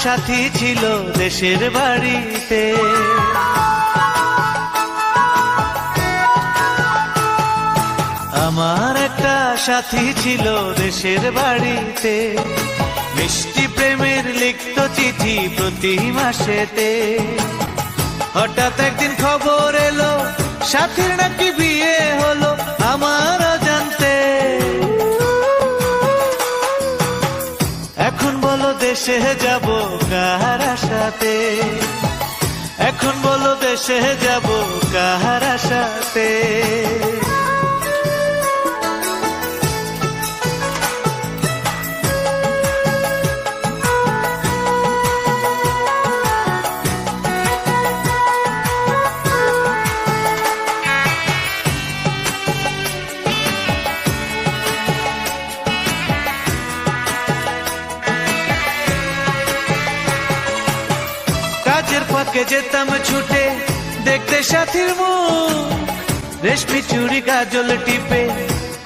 সাথী ছিল দেশের বাড়িতে। আমার একটা সাথী ছিল দেশের বাড়িতে, মিষ্টি প্রেমের লিখত চিঠি প্রতি মাসেতে। হঠাৎ একদিন খবর এলো সাথীর নাকি বিয়ে হলো আমার অজান্তে। এখন বলো দেশে যাব কার আশাতে, এখন বলো দেশে যাব কার আশাতে। কাজের ফাঁকে যেতাম ছুটে দেখতে সাথীর মুখ, রেশমি চুড়ি কাজল টিপে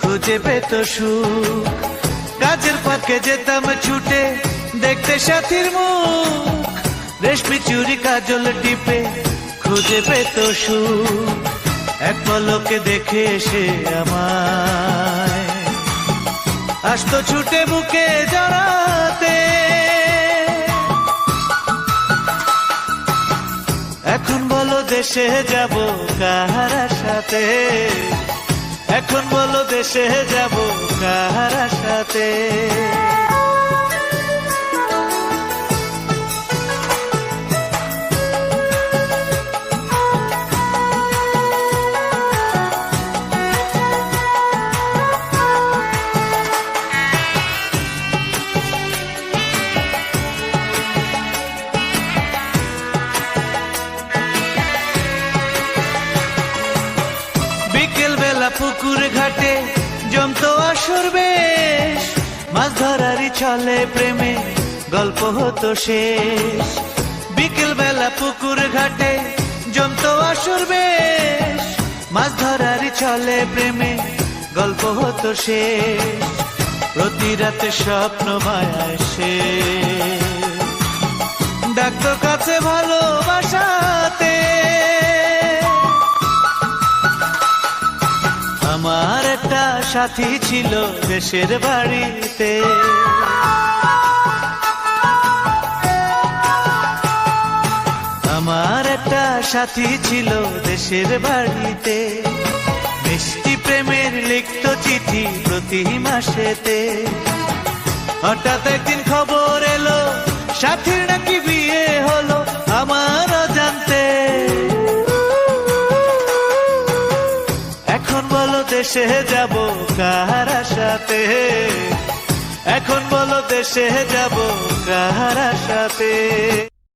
খুঁজে পেত সুখ। কাজের ফাঁকে যেতাম ছুটে দেখতে সাথীর মুখ, রেশমি চুড়ি কাজল টিপে খুঁজে পেত সুখ। এক পলকে দেখে এসে আমায় আসতো ছুটে বুকে জড়াতে। এখন বলো দেশে যাব কার আশাতে, এখন বলো দেশে যাব কার আশাতে। পুকুর ঘাটে জমতো আসর বেশ, মাছ ধরারই ছলে প্রেমে গল্প হতো শেষ। বিকেল বেলা পুকুর ঘাটে জমতো আসর বেশ, মাছ ধরারই ছলে প্রেমে গল্প হতো শেষ। প্রতি রাতে স্বপ্ন মায়ায় সে ডাকতো কাছে ভালোবাসাতে। আমার একটা সাথী ছিল দেশের বাড়িতে, আমার একটা সাথী ছিল দেশের বাড়িতে, মিষ্টি প্রেমের লিখত চিঠি প্রতি মাসেতে। হঠাৎ একদিন খবর এলো সাথীর নাকি বিয়ে হলো আমার অজান্তে। এখন বলো দেশে যাব কার আশাতে, এখন বলো দেশে যাব কার আশাতে।